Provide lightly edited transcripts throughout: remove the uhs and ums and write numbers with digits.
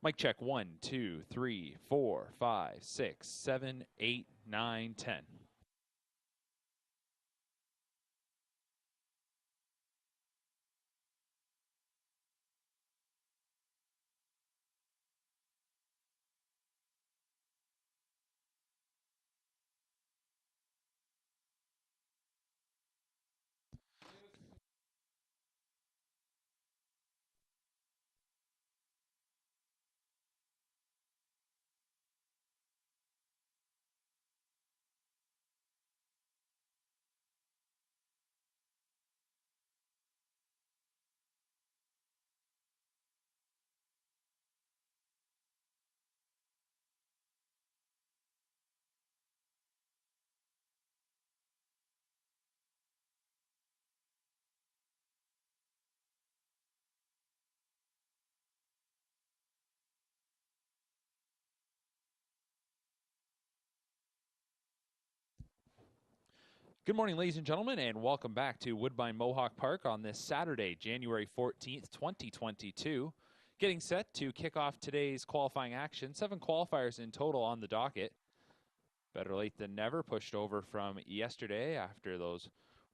Mic check 1, 2, 3, 4, 5, 6, 7, 8, 9, 10. Good morning, ladies and gentlemen, and welcome back to Woodbine Mohawk Park on this Saturday, January 14th, 2022. Getting set to kick off today's qualifying action. 7 qualifiers in total on the docket. Better late than never, pushed over from yesterday after those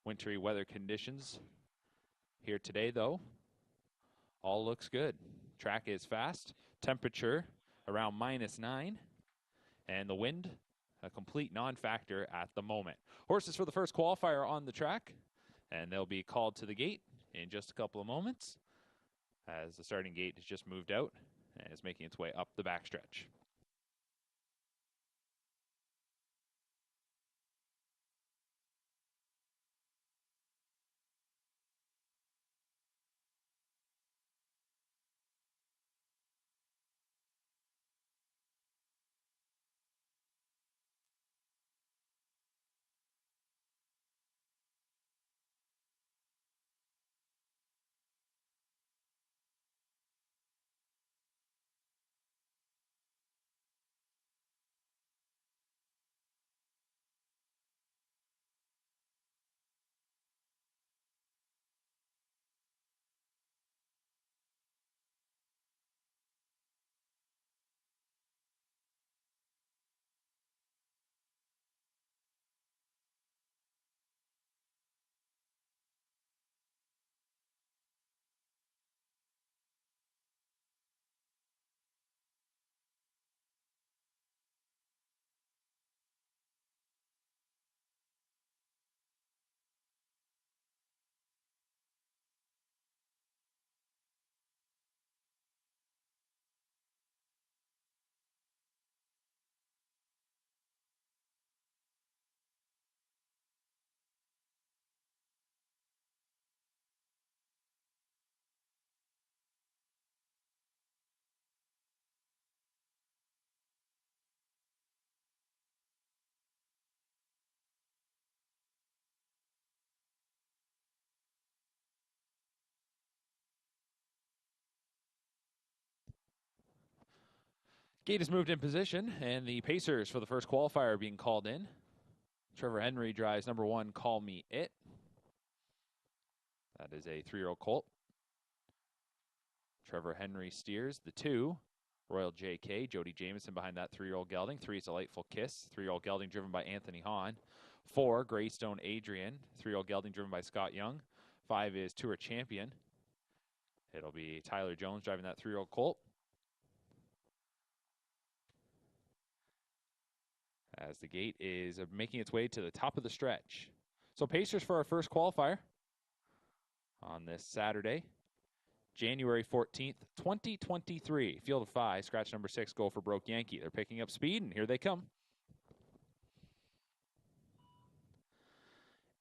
wintry weather conditions. Here today, though, all looks good. Track is fast, temperature around -9, and the wind a complete non-factor at the moment. Horses for the first qualifier on the track, and they'll be called to the gate in just a couple of moments as the starting gate has just moved out and is making its way up the backstretch. Gate is moved in position, and the Pacers for the first qualifier are being called in. Trevor Henry drives number 1, Call Me It. That is a 3-year-old colt. Trevor Henry steers the 2, Royal JK, Jody Jameson behind that 3-year-old gelding. 3 is Delightful Kiss, 3-year-old gelding driven by Anthony Hahn. 4, Greystone Adrian, 3-year-old gelding driven by Scott Young. 5 is Tour Champion. It'll be Tyler Jones driving that 3-year-old colt. As the gate is making its way to the top of the stretch. So Pacers for our first qualifier on this Saturday, January 14th, 2023. Field of 5, scratch number 6, Go for Broke Yankee. They're picking up speed, and here they come.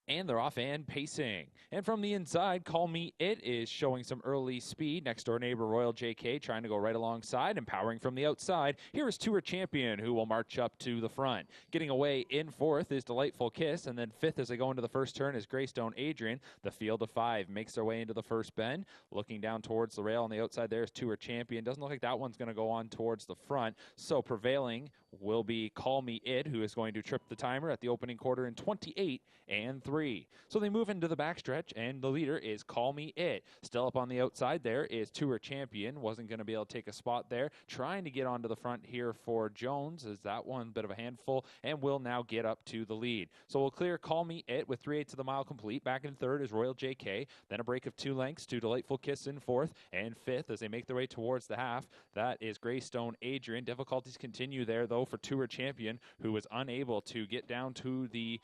And they're off and pacing. And from the inside, Call Me It is showing some early speed. Next door neighbor Royal JK trying to go right alongside and powering from the outside. Here is Tour Champion, who will march up to the front. Getting away in 4th is Delightful Kiss, and then 5th as they go into the first turn is Greystone Adrian. The field of 5 makes their way into the first bend. Looking down towards the rail on the outside there is Tour Champion. Doesn't look like that one's going to go on towards the front. So prevailing will be Call Me It, who is going to trip the timer at the opening quarter in 28-3. So they move into the backstretch, and the leader is Call Me It. Still up on the outside there is Tour Champion. Wasn't going to be able to take a spot there. Trying to get onto the front here for Jones, as that one bit of a handful, and will now get up to the lead. So we'll clear Call Me It with 3/8 of the mile complete. Back in third is Royal JK. Then a break of 2 lengths to Delightful Kiss in fourth, and fifth as they make their way towards the half. That is Greystone Adrian. Difficulties continue there, though, for Tour Champion, who was unable to get down to the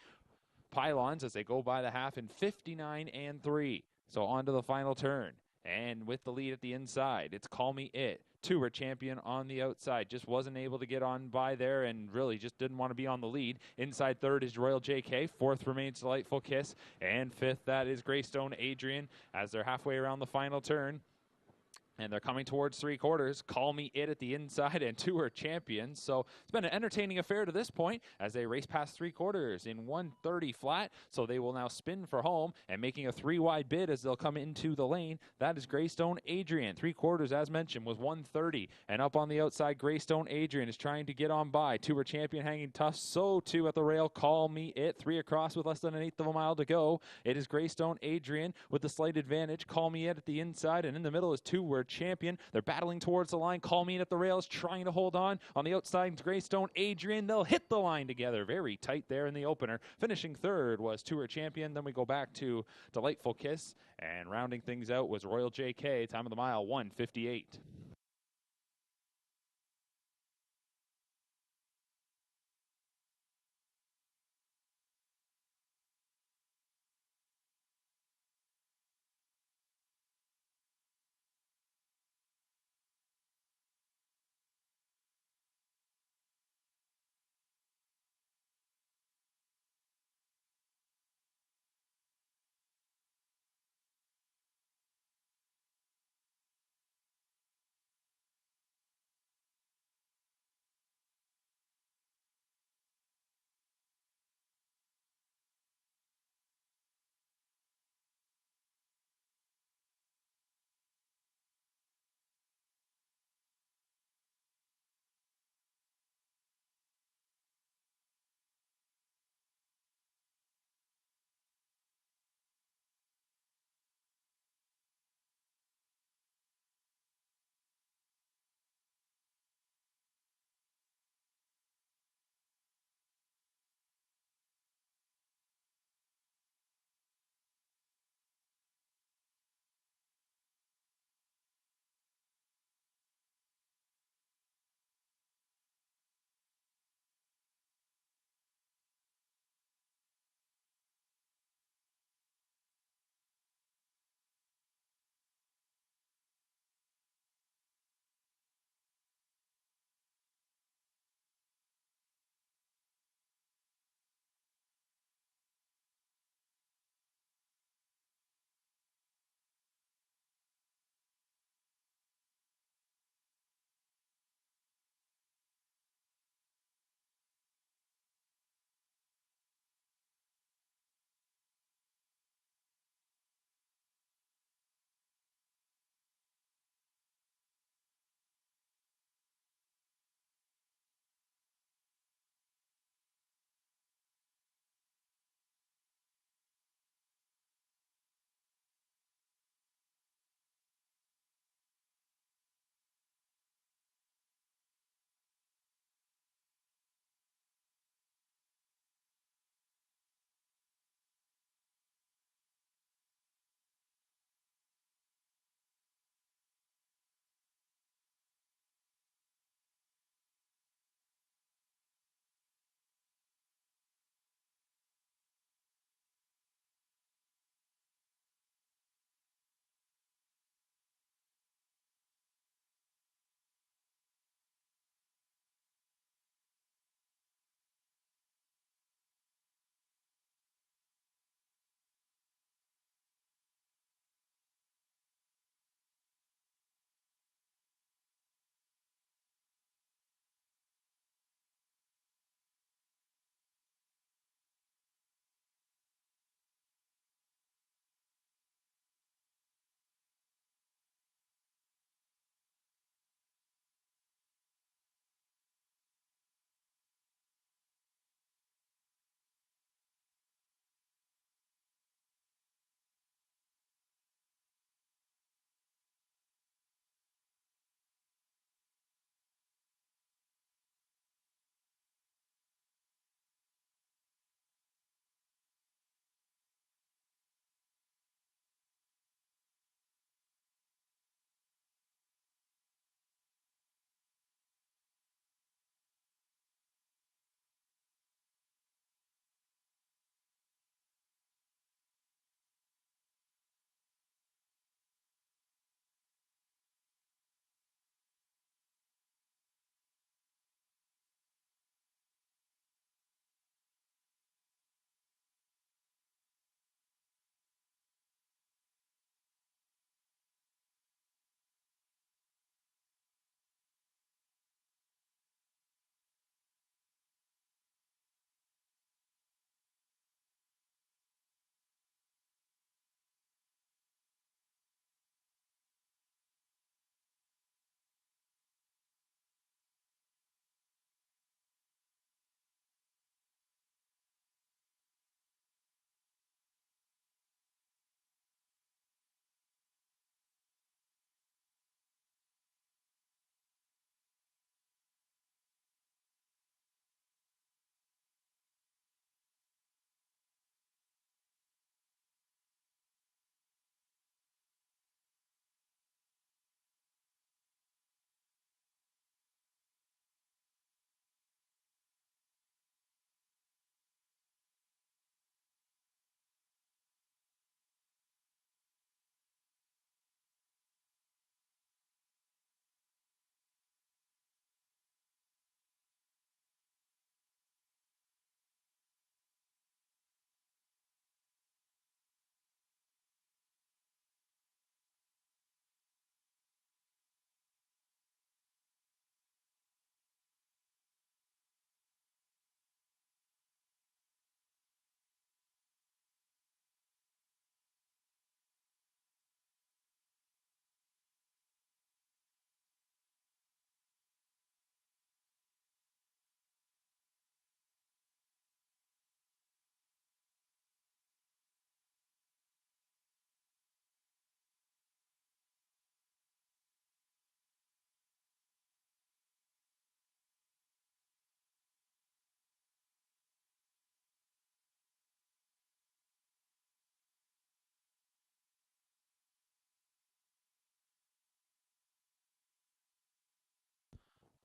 pylons as they go by the half in 59-3. So on to the final turn. And with the lead at the inside, it's Call Me It. Tour Champion on the outside. Just wasn't able to get on by there and really just didn't want to be on the lead. Inside third is Royal JK. Fourth remains Delightful Kiss. And fifth, that is Greystone Adrian as they're halfway around the final turn. And they're coming towards 3/4. Call Me It at the inside and Tour Champion. So it's been an entertaining affair to this point as they race past 3/4 in 130 flat. So they will now spin for home and making a 3-wide bid as they'll come into the lane. That is Greystone Adrian. 3/4, as mentioned, was 130. And up on the outside, Greystone Adrian is trying to get on by. Tour Champion hanging tough. So too at the rail, Call Me It. 3 across with less than 1/8 of a mile to go. It is Greystone Adrian with the slight advantage. Call Me It at the inside. And in the middle is Tour Champion. They're battling towards the line. Call Me It at the rails, trying to hold on. On the outside, Greystone Adrian. They'll hit the line together. Very tight there in the opener. Finishing third was Tour Champion. Then we go back to Delightful Kiss. And rounding things out was Royal JK. Time of the mile, 1:58.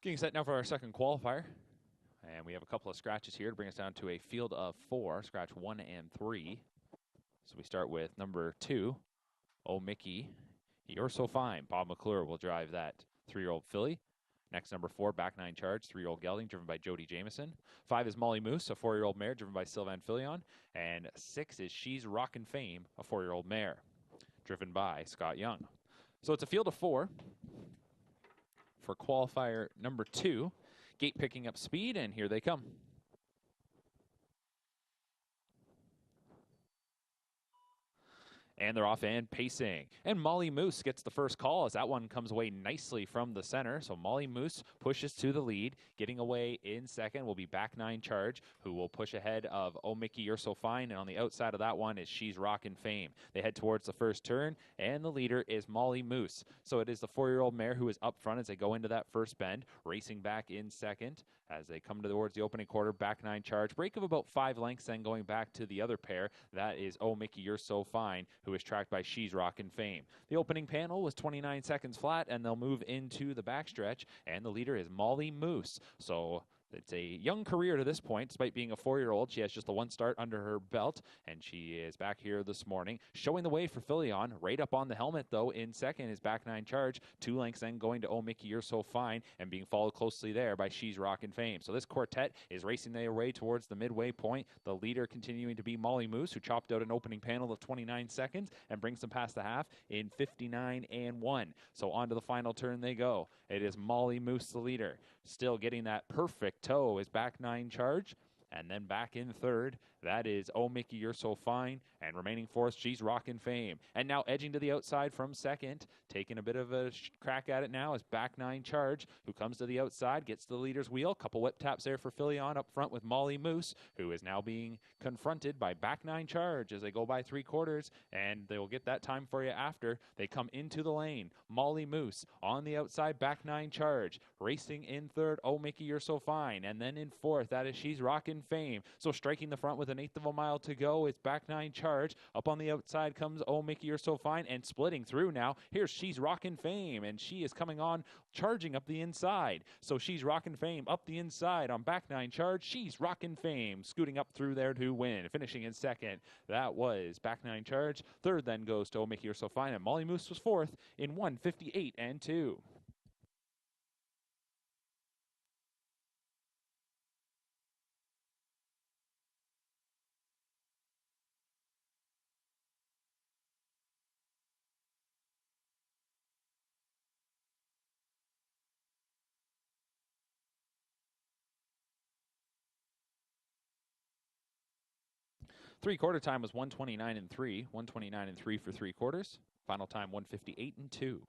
Getting set now for our second qualifier. And we have a couple of scratches here to bring us down to a field of 4, scratch 1 and 3. So we start with number 2, Oh Mickey, You're So Fine. Bob McClure will drive that 3-year-old filly. Next, number 4, Back 9 Charge, 3-year-old gelding, driven by Jody Jameson. 5 is Molly Moose, a 4-year-old mare, driven by Sylvan Filion. And 6 is She's Rockin' Fame, a 4-year-old mare, driven by Scott Young. So it's a field of 4 for qualifier number 2. Gate picking up speed, and here they come. And they're off and pacing. And Molly Moose gets the first call as that one comes away nicely from the center. So Molly Moose pushes to the lead. Getting away in second will be Back 9 Charge, who will push ahead of Oh Mickey, You're So Fine. And on the outside of that one is She's Rockin' Fame. They head towards the first turn, and the leader is Molly Moose. So it is the 4-year-old mare who is up front as they go into that first bend, racing back in second. As they come towards the opening quarter, Back 9 Charge. Break of about 5 lengths, then going back to the other pair. That is Oh Mickey, You're So Fine, who is tracked by She's Rockin' Fame. The opening panel was 29 seconds flat, and they'll move into the backstretch, and the leader is Molly Moose. So it's a young career to this point. Despite being a 4-year-old, she has just the one start under her belt, and she is back here this morning, showing the way for Filion. Right up on the helmet, though, in second is Back 9 Charge. 2 lengths then going to Oh Mickey, You're So Fine, and being followed closely there by She's Rockin' Fame. So this quartet is racing their way towards the midway point. The leader continuing to be Molly Moose, who chopped out an opening panel of 29 seconds and brings them past the half in 59 and 1. So on to the final turn they go. It is Molly Moose, the leader. Still getting that perfect toe is Back 9 Charge. And then back in third, that is Oh Mickey, You're So Fine. And remaining fourth, She's Rockin' Fame. And now edging to the outside from second, taking a bit of a crack at it now is Back 9 Charge, who comes to the outside, gets the leader's wheel. Couple whip taps there for Filion up front with Molly Moose, who is now being confronted by Back 9 Charge as they go by 3/4, and they will get that time for you after. They come into the lane. Molly Moose on the outside, Back 9 Charge. Racing in third, Oh Mickey, You're So Fine. And then in fourth, that is She's Rockin' Fame. So striking the front with an 1/8 of a mile to go, it's Back 9 Charge. Up on the outside comes Oh Mickey, You're So Fine, and splitting through now. Here's She's Rockin' Fame, and she is coming on, charging up the inside. So She's Rockin' Fame up the inside on Back 9 Charge. She's Rockin' Fame, scooting up through there to win. Finishing in second, that was Back 9 Charge. Third then goes to Oh Mickey, You're So Fine, and Molly Moose was fourth in 1:58 and 2. Three-quarter time was 1:29 and 3. 1:29 and 3 for 3/4. Final time 1:58 and 2.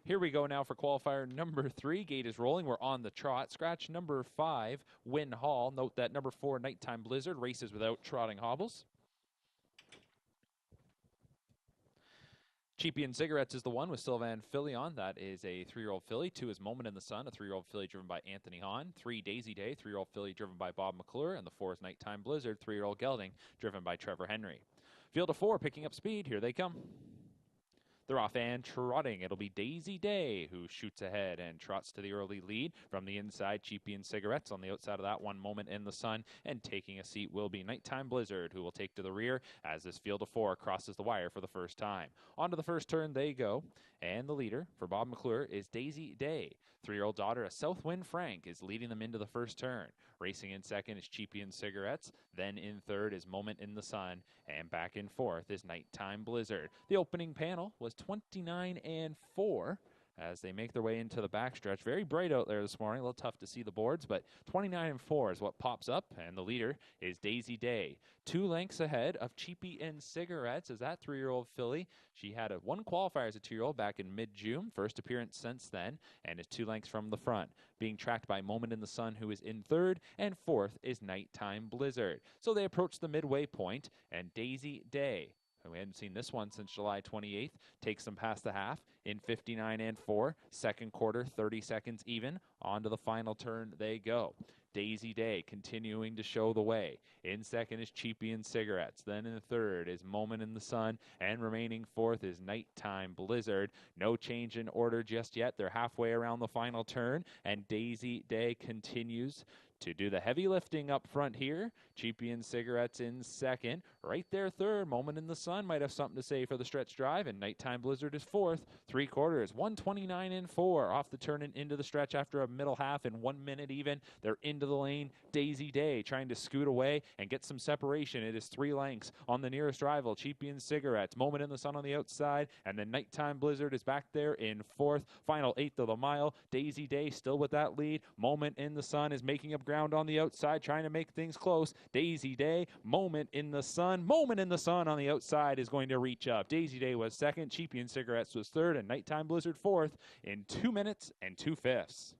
Here we go now for qualifier number 3. Gate is rolling. We're on the trot. Scratch number 5, Win Hall. Note that number 4, Nighttime Blizzard, races without trotting hobbles. Cheapy and Cigarettes is the one with Sylvan Filion. That is a 3-year-old filly. 2 is Moment in the Sun, a 3-year-old filly driven by Anthony Hahn. 3, Daisy Day, 3-year-old filly driven by Bob McClure. And the 4 is Nighttime Blizzard, 3-year-old gelding driven by Trevor Henry. Field of 4 picking up speed. Here they come. They're off and trotting. It'll be Daisy Day who shoots ahead and trots to the early lead. From the inside, Cheapy and Cigarettes. On the outside of that one, Moment in the Sun. And taking a seat will be Nighttime Blizzard, who will take to the rear as this field of 4 crosses the wire for the first time. Onto the first turn they go. And the leader for Bob McClure is Daisy Day. 3-year-old daughter of Southwind Frank is leading them into the first turn. Racing in second is Cheapy and Cigarettes. Then in third is Moment in the Sun. And back in fourth is Nighttime Blizzard. The opening panel was 29 and 4 as they make their way into the backstretch. Very bright out there this morning. A little tough to see the boards, but 29 and 4 is what pops up, and the leader is Daisy Day. 2 lengths ahead of Cheapy and Cigarettes is that 3-year-old filly. She had one qualifier as a 2-year-old back in mid-June, first appearance since then, and is 2 lengths from the front. Being tracked by Moment in the Sun, who is in third, and fourth is Nighttime Blizzard. So they approach the midway point, and Daisy Day, we hadn't seen this one since July 28th, takes them past the half in 59 and 4. Second quarter, 30 seconds even. On to the final turn they go. Daisy Day continuing to show the way. In second is Cheapy and Cigarettes. Then in third is Moment in the Sun. And remaining fourth is Nighttime Blizzard. No change in order just yet. They're halfway around the final turn. And Daisy Day continues to do the heavy lifting up front here. Cheapy and Cigarettes in second. Right there third. Moment in the Sun might have something to say for the stretch drive. And Nighttime Blizzard is fourth. 3 quarters, 129 and 4. Off the turn and into the stretch after a middle half in 1 minute even. They're into the lane. Daisy Day trying to scoot away and get some separation. It is 3 lengths on the nearest rival. Cheapy and Cigarettes. Moment in the Sun on the outside. And then Nighttime Blizzard is back there in fourth. Final 1/8 of the mile. Daisy Day still with that lead. Moment in the Sun is making up ground on the outside, trying to make things close. Daisy Day, Moment in the Sun. Moment in the Sun on the outside is going to reach up. Daisy Day was second. Cheapy and Cigarettes was third. And Nighttime Blizzard fourth in 2 minutes and 2/5.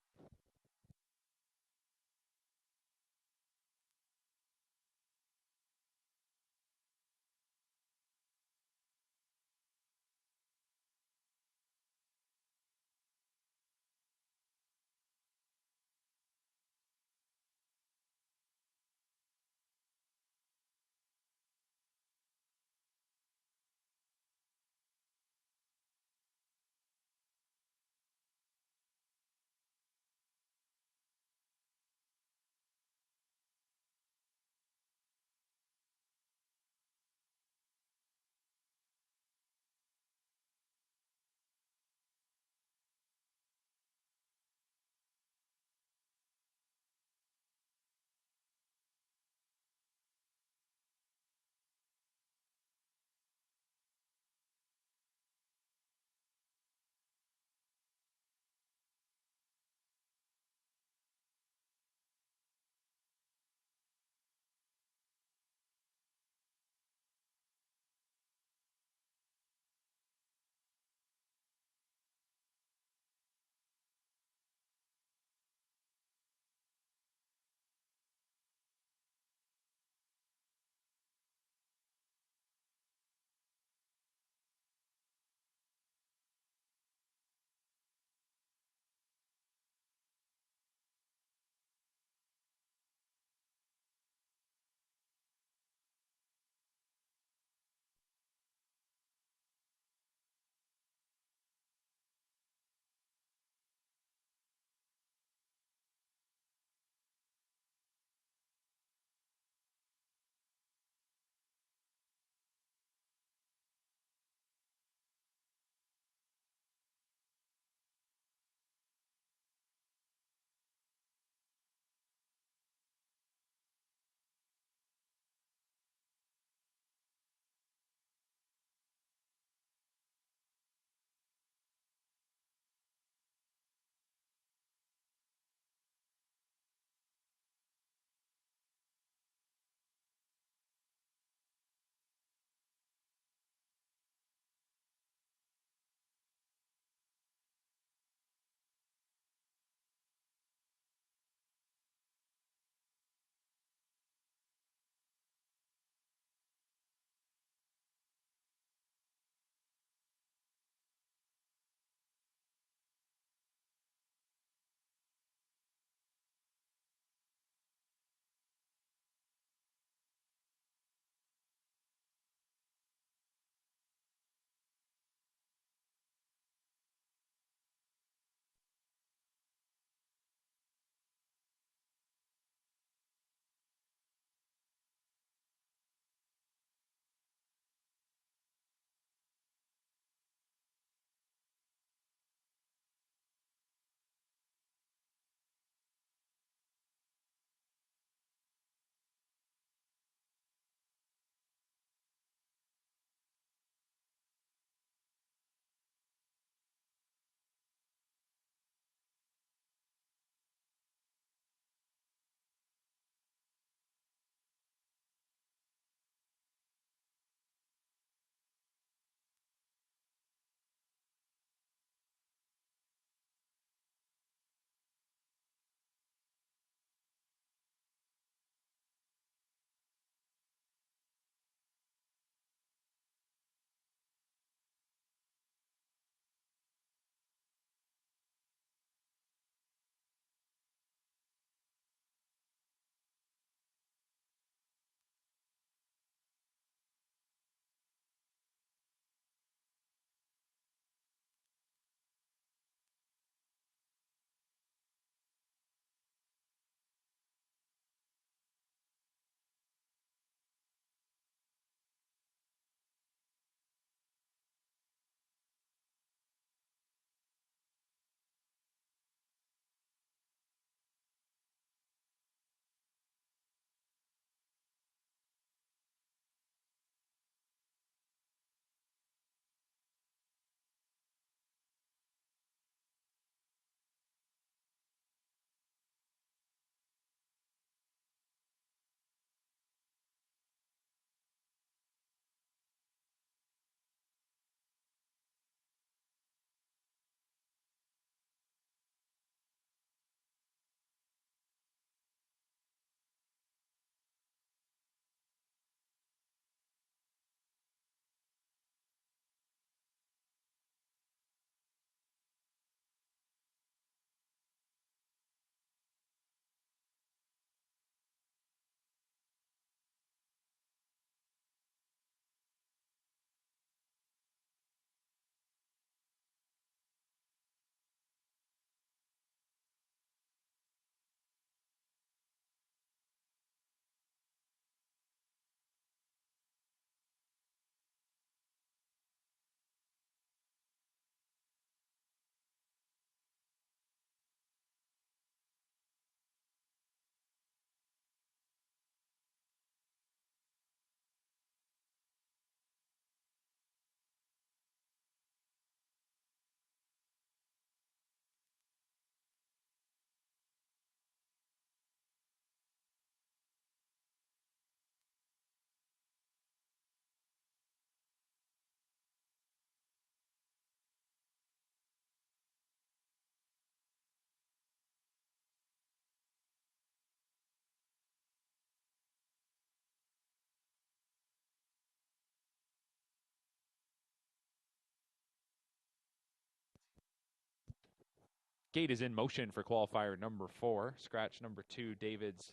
Gate is in motion for qualifier number 4. Scratch number 2, David's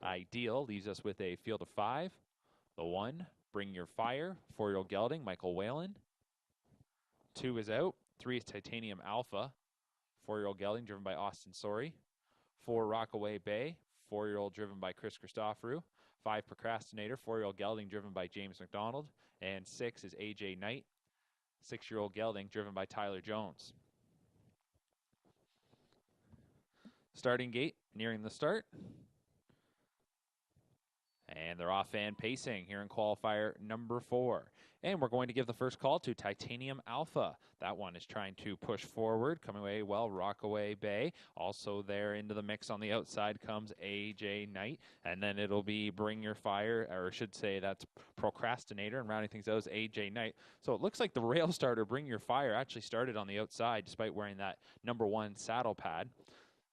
Ideal, leaves us with a field of 5. The 1, Bring Your Fire, 4-year-old gelding, Michael Whalen. 2 is out. 3 is Titanium Alpha, 4-year-old gelding, driven by Austin Sorey. 4, Rockaway Bay, 4-year-old, driven by Chris Christoforou. 5, Procrastinator, 4-year-old gelding, driven by James McDonald. And 6 is AJ Knight, 6-year-old gelding, driven by Tyler Jones. Starting gate, nearing the start. And they're off and pacing here in qualifier number 4. And we're going to give the first call to Titanium Alpha. That one is trying to push forward, coming away well, Rockaway Bay. Also there into the mix on the outside comes AJ Knight. And then it'll be Bring Your Fire, or I should say that's Procrastinator. And rounding things out is AJ Knight. So it looks like the rail starter, Bring Your Fire, actually started on the outside despite wearing that number 1 saddle pad.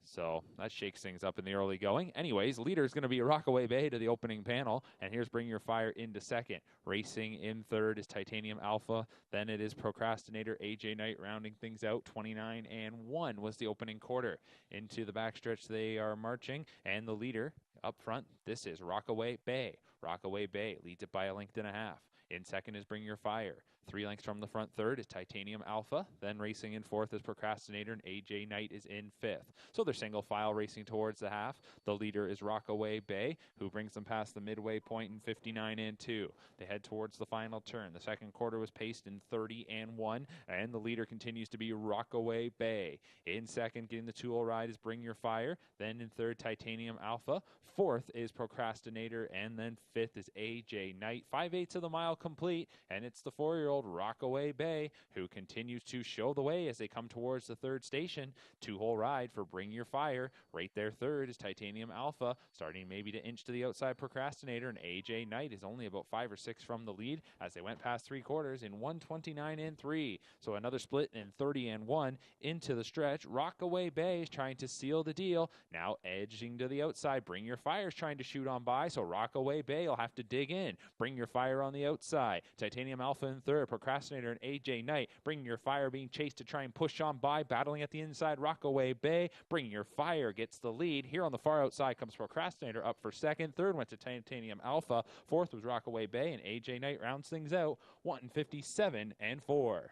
So that shakes things up in the early going. Anyways, leader is going to be Rockaway Bay to the opening panel. And here's Bring Your Fire into second. Racing in third is Titanium Alpha. Then it is Procrastinator, AJ Knight rounding things out. 29-1 was the opening quarter. Into the backstretch they are marching. And the leader up front, this is Rockaway Bay. Rockaway Bay leads it by a length and a half. In second is Bring Your Fire. 3 lengths from the front third is Titanium Alpha. Then racing in fourth is Procrastinator, and AJ Knight is in fifth. So they're single file racing towards the half. The leader is Rockaway Bay, who brings them past the midway point in 59-2. They head towards the final turn. The second quarter was paced in 30-1, and the leader continues to be Rockaway Bay. In second, getting the 2-0 ride is Bring Your Fire. Then in third, Titanium Alpha. Fourth is Procrastinator, and then fifth is AJ Knight. 5/8 of the mile complete, and it's the 4-year-old Rockaway Bay who continues to show the way as they come towards the third station. 2-hole ride for Bring Your Fire. Right there third is Titanium Alpha, starting maybe to inch to the outside Procrastinator, and AJ Knight is only about 5 or 6 from the lead as they went past 3 quarters in 129-3. So another split in 30-1 into the stretch. Rockaway Bay is trying to seal the deal. Now edging to the outside. Bring Your Fire is trying to shoot on by, so Rockaway Bay will have to dig in. Bring Your Fire on the outside. Titanium Alpha in third. Procrastinator and AJ Knight. Bring Your Fire being chased to try and push on by. Battling at the inside. Rockaway Bay. Bring Your Fire gets the lead. Here on the far outside comes Procrastinator up for second. Third went to Titanium Alpha. Fourth was Rockaway Bay, and AJ Knight rounds things out 157-4.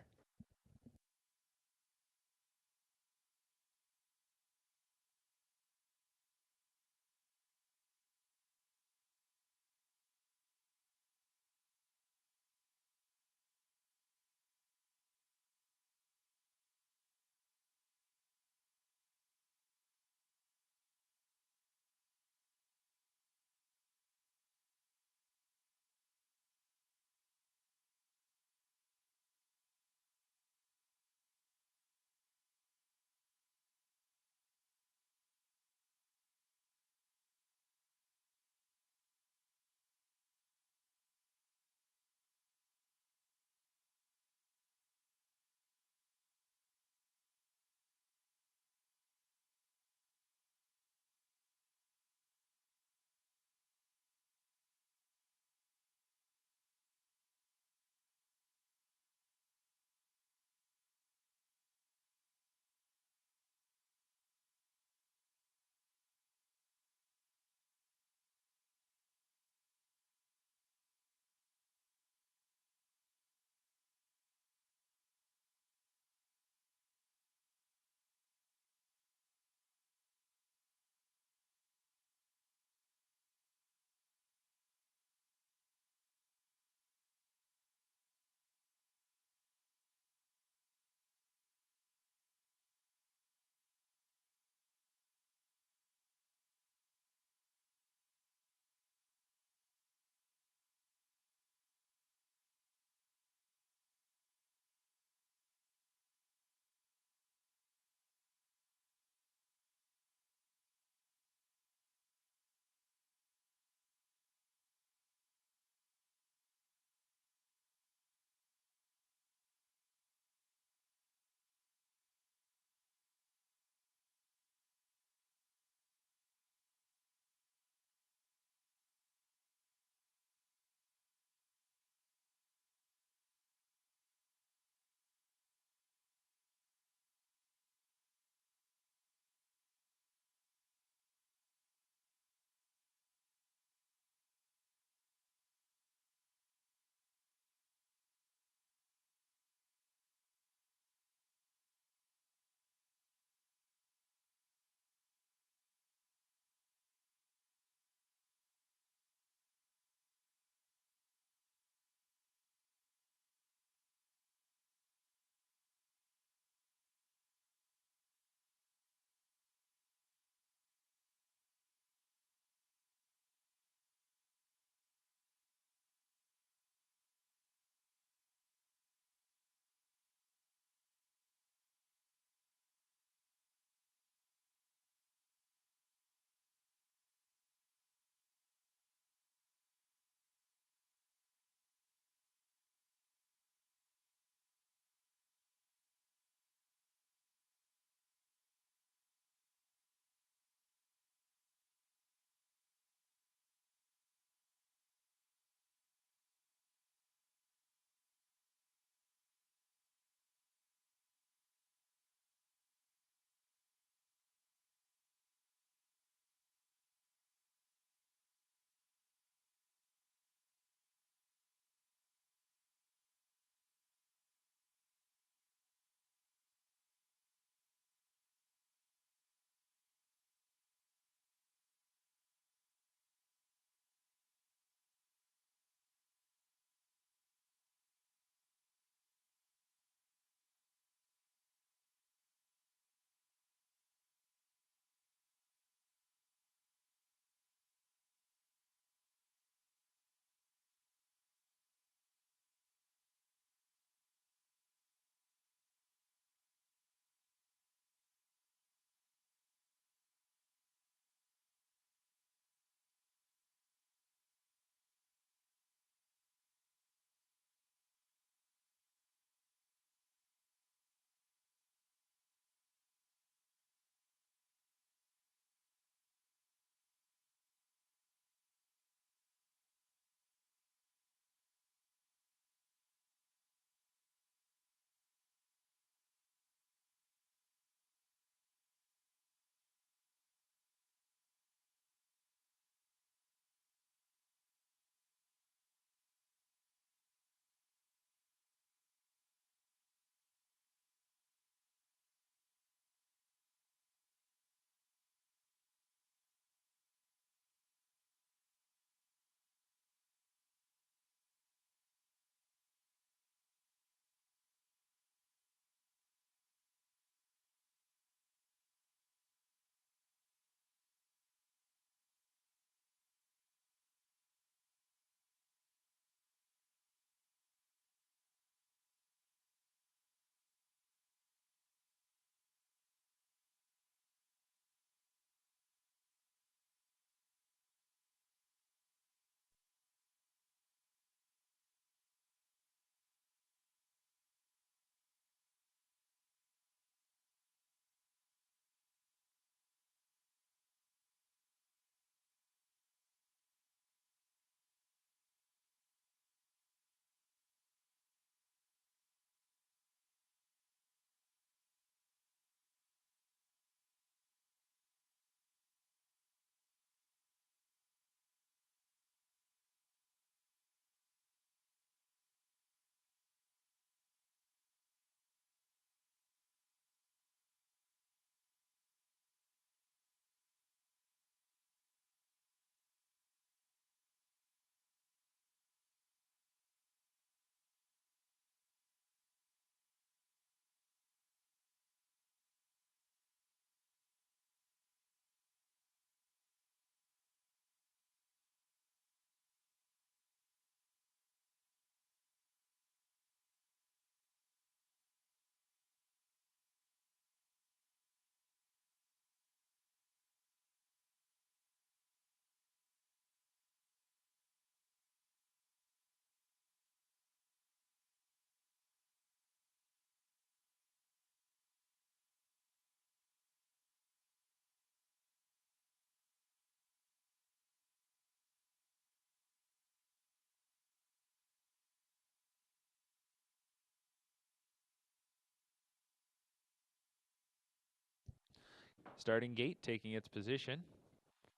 starting gate taking its position.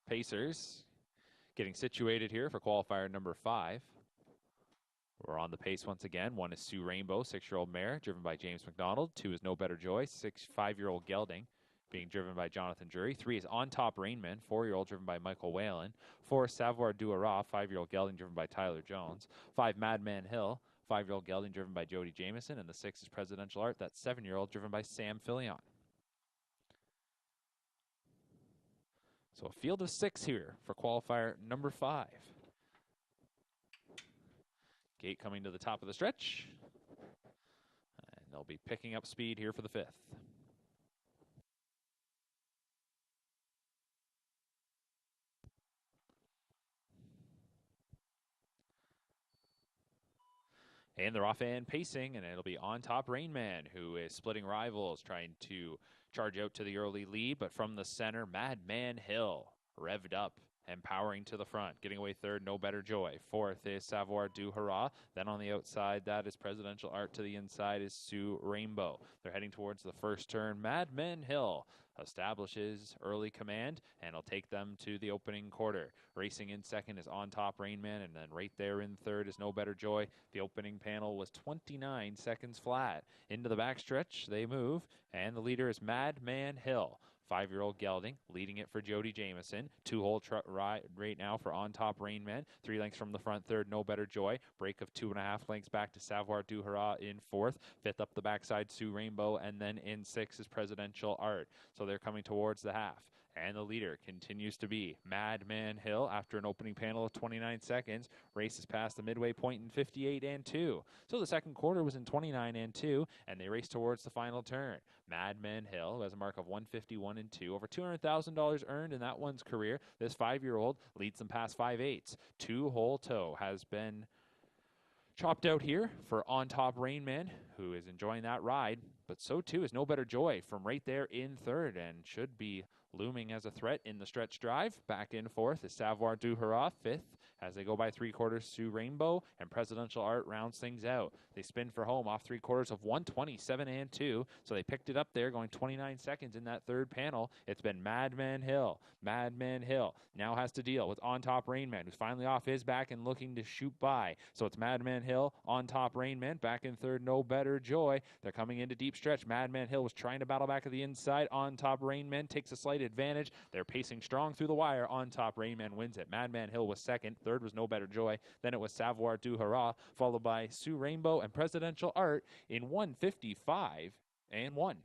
Pacers getting situated here for qualifier number 5. We're on the pace once again. 1 is Sue Rainbow, 6-year-old mare, driven by James McDonald. 2 is No Better Joy, 5-year-old gelding, being driven by Jonathan Drury. 3 is On Top Rainman, 4-year-old, driven by Michael Whalen. 4 is Savoir Duara, 5-year-old gelding, driven by Tyler Jones. 5, Madman Hill, 5-year-old gelding, driven by Jody Jameson. And the 6 is Presidential Art, that's 7-year-old, driven by Sam Fillion. So a field of 6 here for qualifier number 5. Gate coming to the top of the stretch. And they'll be picking up speed here for the 5th. And they're off and pacing, and it'll be On Top Rainman, who is splitting rivals, trying to charge out to the early lead. But from the center, Madman Hill revved up and powering to the front. Getting away 3rd, No Better Joy. 4th is Savoir Du Hurrah. Then on the outside, that is Presidential Art. To the inside is Sue Rainbow. They're heading towards the first turn. Madman Hill establishes early command, and will take them to the opening quarter. Racing in second is On Top Rainman, and then right there in third is No Better Joy. The opening panel was 29 seconds flat. Into the backstretch, they move, and the leader is Madman Hill. 5-year-old gelding, leading it for Jody Jameson. 2-hole ride right now for On Top Rainman. 3 lengths from the front, 3rd, No Better Joy. Break of 2.5 lengths back to Savoir Du Hurrah in 4th. 5th up the backside, Sue Rainbow. And then in 6th is Presidential Art. So they're coming towards the half. And the leader continues to be Madman Hill after an opening panel of 29 seconds. Races past the midway point in 58 and 2. So the second quarter was in 29 and 2, and they race towards the final turn. Madman Hill, who has a mark of 151 and 2, over $200,000 earned in that one's career. This 5-year-old leads them past 5/8. 2-hole toe has been chopped out here for On Top Rainman, who is enjoying that ride. But so too is No Better Joy from right there in 3rd, and should be looming as a threat in the stretch drive. Back in 4th is Savoir Du Hurrah. 5th, as they go by 3/4, Sue Rainbow, and Presidential Art rounds things out. They spin for home off 3/4 of 127 and 2, so they picked it up there, going 29 seconds in that 3rd panel. It's been Madman Hill. Madman Hill now has to deal with On Top Rainman, who's finally off his back and looking to shoot by. So it's Madman Hill, On Top Rainman, back in 3rd, No Better Joy. They're coming into deep stretch. Madman Hill was trying to battle back to the inside. On Top Rainman takes a slight advantage. They're pacing strong through the wire. On Top Rainman wins it. Madman Hill was 2nd. 3rd was No Better Joy. Then it was Savoir Du Hurrah, followed by Sue Rainbow and Presidential Art in 155 and 1.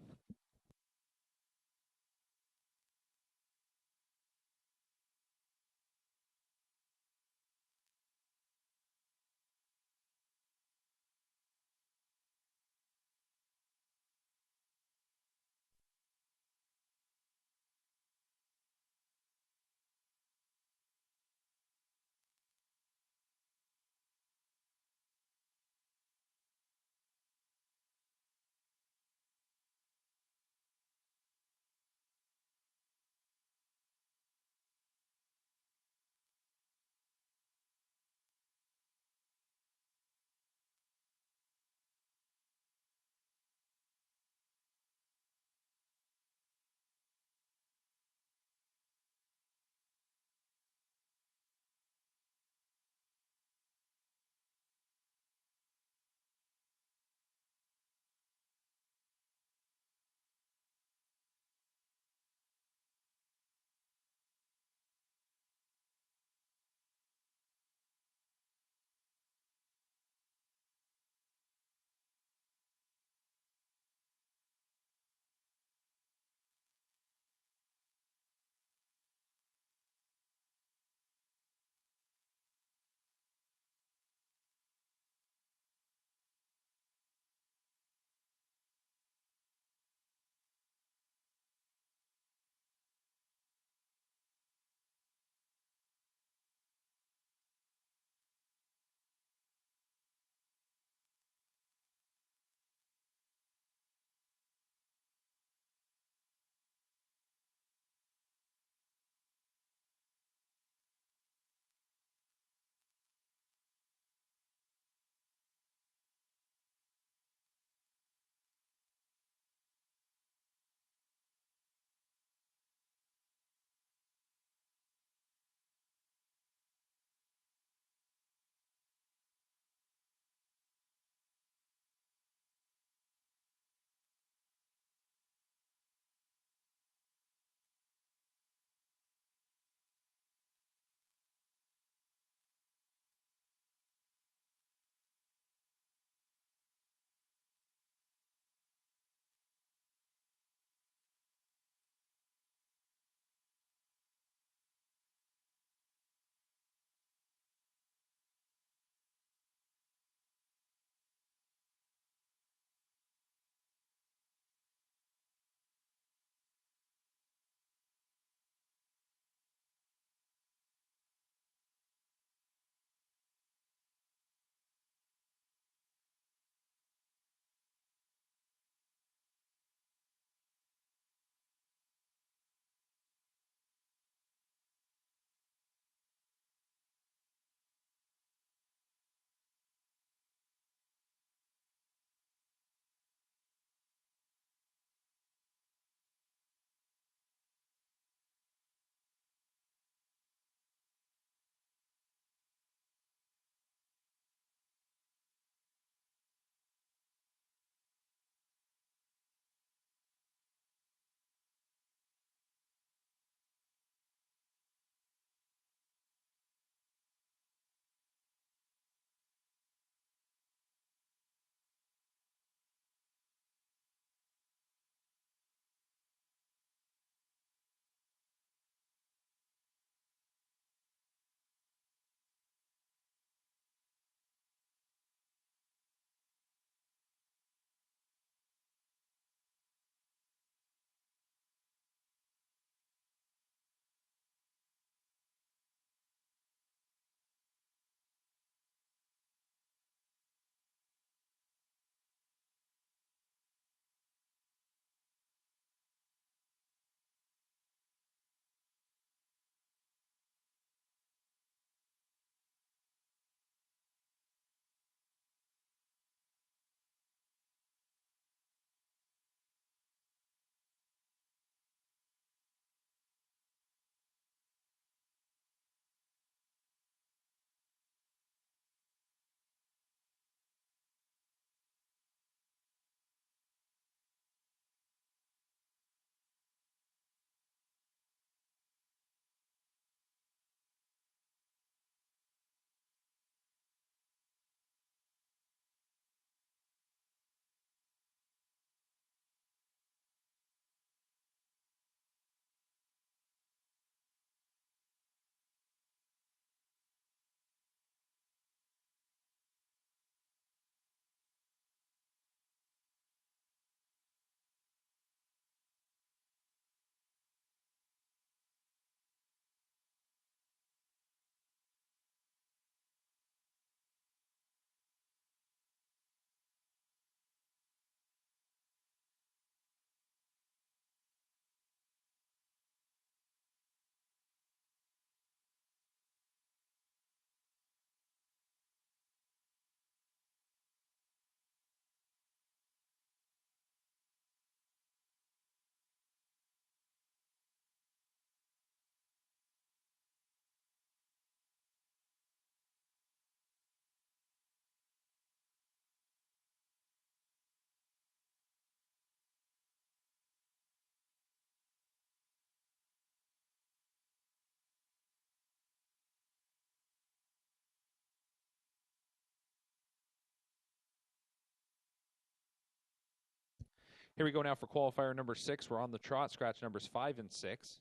Here we go now for qualifier number 6. We're on the trot. Scratch numbers 5 and 6.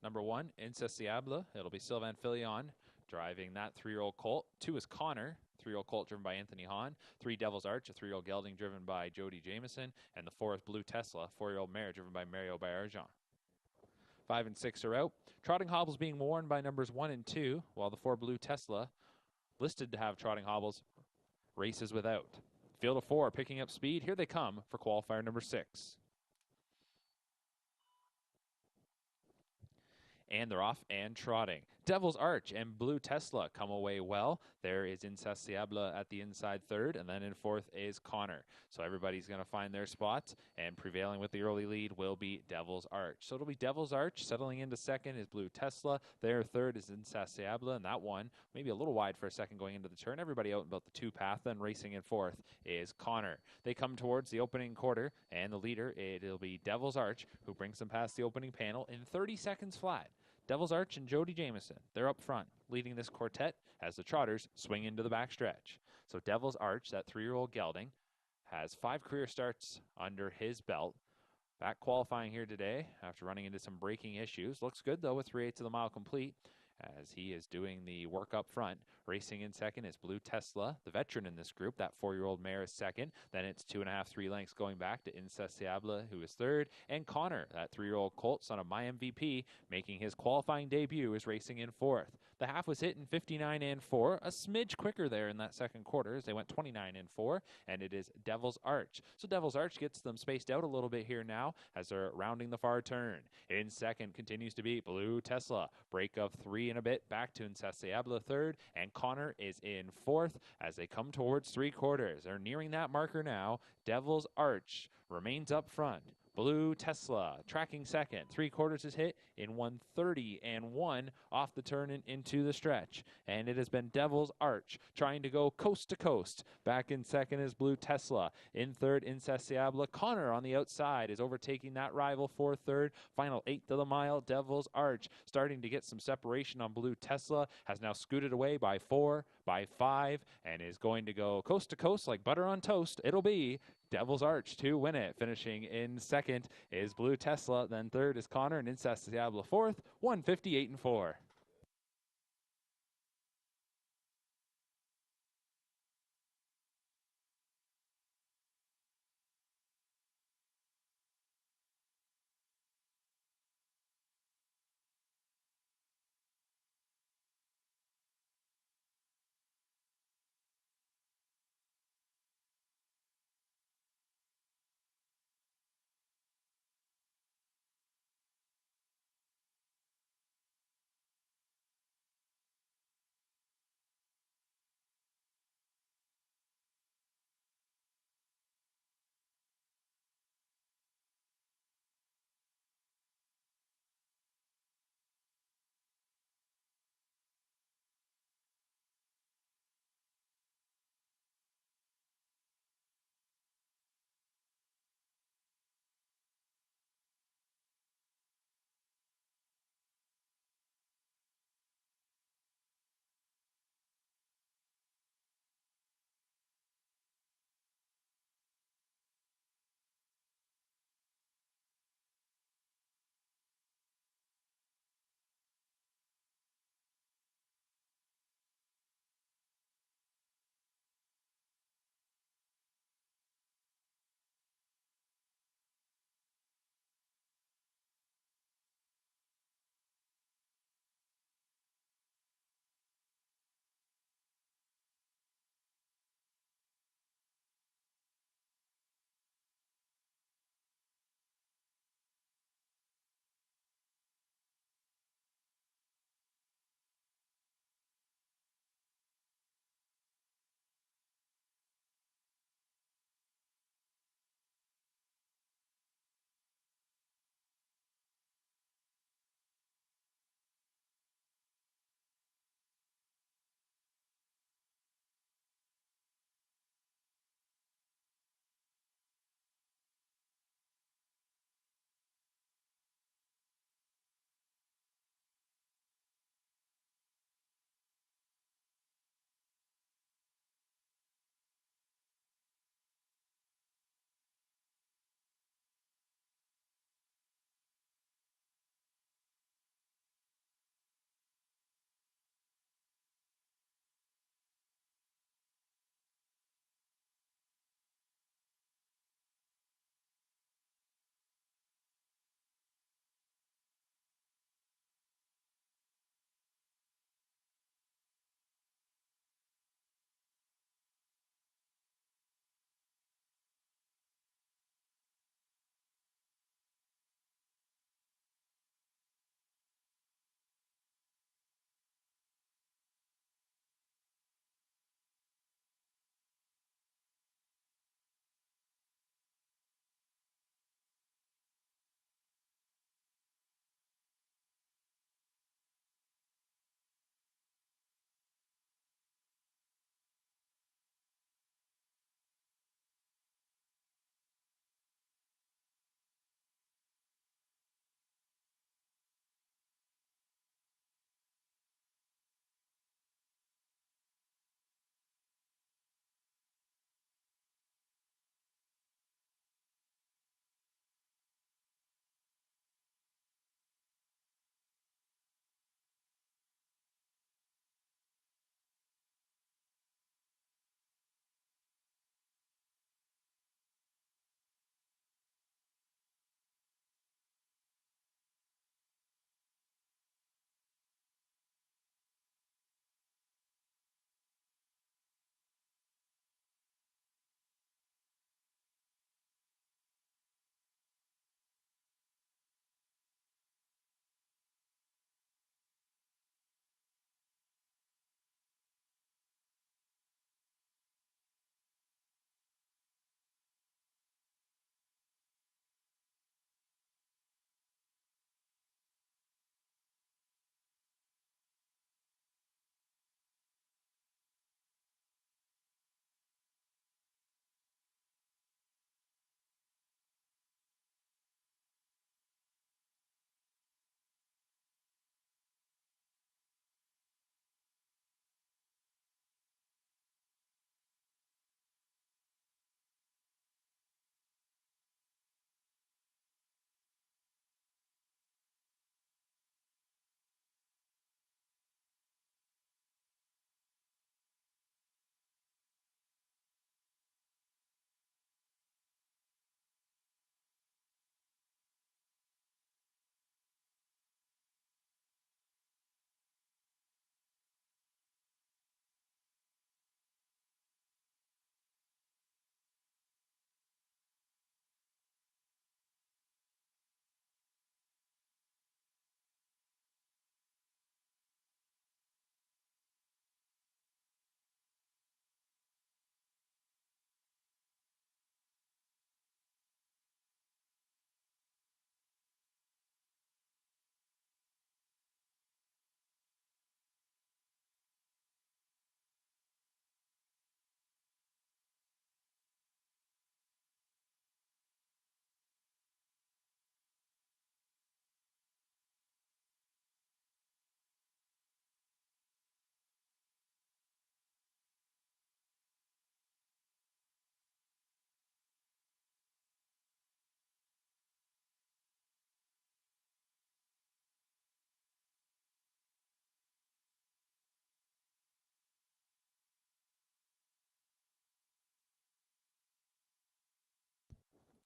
Number 1, Insatiable. It'll be Sylvain Filion driving that 3-year-old colt. 2 is Connor, 3-year-old colt driven by Anthony Hahn. 3, Devil's Arch, a 3-year-old gelding driven by Jody Jameson. And the 4 is Blue Tesla, 4-year-old mare driven by Mario Bayarjan. 5 and 6 are out. Trotting hobbles being worn by numbers 1 and 2, while the 4 Blue Tesla, listed to have trotting hobbles, races without. Field of 4 picking up speed. Here they come for qualifier number 6. And they're off and trotting. Devil's Arch and Blue Tesla come away well. There is Insatiable at the inside third, and then in fourth is Connor. So everybody's going to find their spots, and prevailing with the early lead will be Devil's Arch. So it'll be Devil's Arch. Settling into second is Blue Tesla. There third is Insatiable, and that one maybe a little wide for a second going into the turn. Everybody out in about the 2 path. Then racing in fourth is Connor. They come towards the opening quarter, and the leader, it'll be Devil's Arch, who brings them past the opening panel in 30 seconds flat. Devil's Arch and Jody Jameson, they're up front, leading this quartet as the trotters swing into the backstretch. So Devil's Arch, that 3-year-old gelding, has 5 career starts under his belt. Back qualifying here today after running into some braking issues. Looks good, though, with 3/8 of the mile complete as he is doing the work up front. Racing in second is Blue Tesla, the veteran in this group. That 4-year-old mare is second. Then it's 2.5, 3 lengths going back to Insatiable, who is third. And Connor, that 3-year-old colt, son of my MVP, making his qualifying debut, is racing in fourth. The half was hit in 59 and 4, a smidge quicker there in that second quarter as they went 29 and 4, and it is Devil's Arch. So Devil's Arch gets them spaced out a little bit here now as they're rounding the far turn. In second continues to be Blue Tesla. Break of 3 and a bit back to Insatiable third, and Connor is in fourth as they come towards 3/4. They're nearing that marker now. Devil's Arch remains up front. Blue Tesla tracking second. 3/4 is hit in 1:30 and 1 off the turn and into the stretch. And it has been Devil's Arch trying to go coast to coast. Back in second is Blue Tesla. In third, Insatiable. Connor on the outside is overtaking that rival for third. Final 1/8 of the mile. Devil's Arch starting to get some separation on Blue Tesla. Has now scooted away by 4, by 5, and is going to go coast to coast like butter on toast. It'll be Devil's Arch to win it. Finishing in second is Blue Tesla. Then third is Connor, and Insatiable fourth, 158 and 4.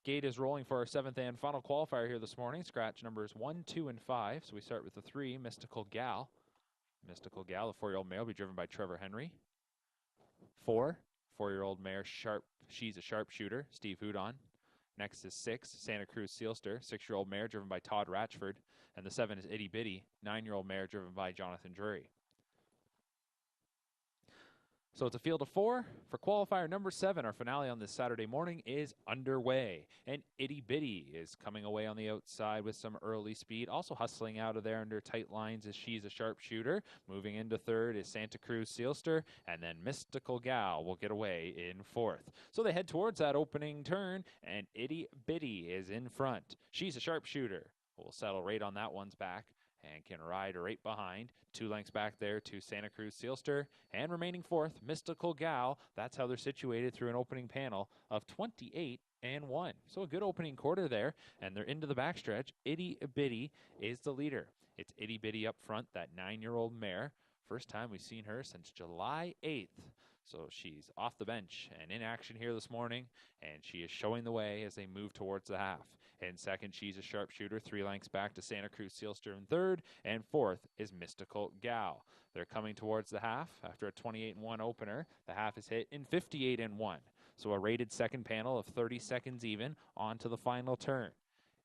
Gate is rolling for our 7th and final qualifier here this morning. Scratch numbers 1, 2, and 5. So we start with the 3, Mystical Gal. Mystical Gal, the 4-year-old mare, will be driven by Trevor Henry. 4, 4-year-old mare, Sharp. She's a sharpshooter, Steve Houdon. Next is 6, Santa Cruz Sealster, 6-year-old mare driven by Todd Ratchford. And the 7 is Itty Bitty, 9-year-old mare driven by Jonathan Drury. So it's a field of 4 for qualifier number 7. Our finale on this Saturday morning is underway. And Itty Bitty is coming away on the outside with some early speed. Also hustling out of there under tight lines as She's a Sharpshooter. Moving into 3rd is Santa Cruz Sealster. And then Mystical Gal will get away in 4th. So they head towards that opening turn. And Itty Bitty is in front. She's a Sharpshooter. We'll settle right on that one's back and can ride right behind. 2 lengths back there to Santa Cruz Sealster. And remaining 4th, Mystical Gal. That's how they're situated through an opening panel of 28 and 1. So a good opening quarter there. And they're into the backstretch. Itty Bitty is the leader. It's Itty Bitty up front, that 9-year-old mare. First time we've seen her since July 8th. So she's off the bench and in action here this morning, and she is showing the way as they move towards the half. In 2nd, She's a Sharpshooter, 3 lengths back to Santa Cruz Sealster in 3rd, and 4th is Mystical Gal. They're coming towards the half after a 28-1 opener. The half is hit in 58-1. So a rated second panel of 30 seconds even on to the final turn.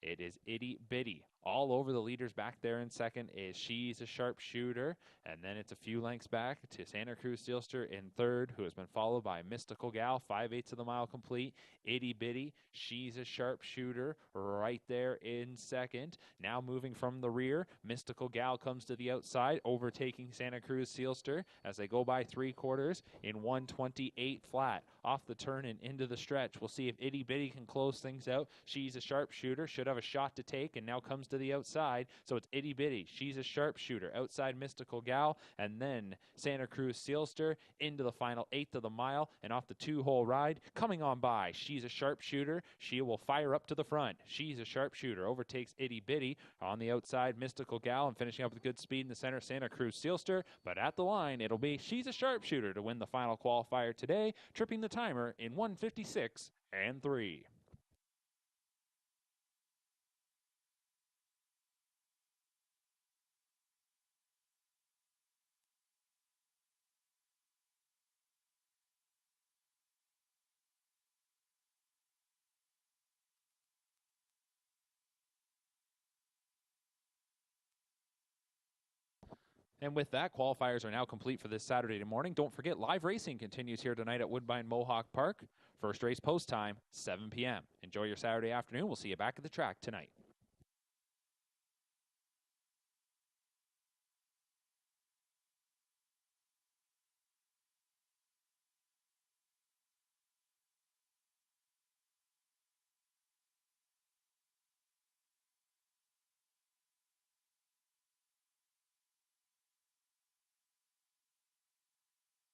It is Itty Bitty. All over the leaders back there in 2nd is She's a Sharpshooter. And then it's a few lengths back to Santa Cruz Sealster in 3rd, who has been followed by Mystical Gal, 5/8 of the mile complete. Itty Bitty, She's a Sharpshooter right there in 2nd. Now moving from the rear, Mystical Gal comes to the outside, overtaking Santa Cruz Sealster as they go by 3/4 in 1:28 flat. Off the turn and into the stretch. We'll see if Itty Bitty can close things out. She's a Sharpshooter, should have a shot to take, and now comes to the outside. So it's Itty Bitty, She's a Sharpshooter, outside Mystical Gal, and then Santa Cruz Sealster into the final 1/8 of the mile, and off the 2-hole ride, coming on by, She's a Sharpshooter. She will fire up to the front. She's a Sharpshooter overtakes Itty Bitty on the outside, Mystical Gal, and finishing up with good speed in the center, Santa Cruz Sealster. But at the line, it'll be She's a Sharpshooter to win the final qualifier today, tripping the timer in 1:56.3. And with that, qualifiers are now complete for this Saturday morning. Don't forget, live racing continues here tonight at Woodbine Mohawk Park. First race post time, 7 p.m. Enjoy your Saturday afternoon. We'll see you back at the track tonight.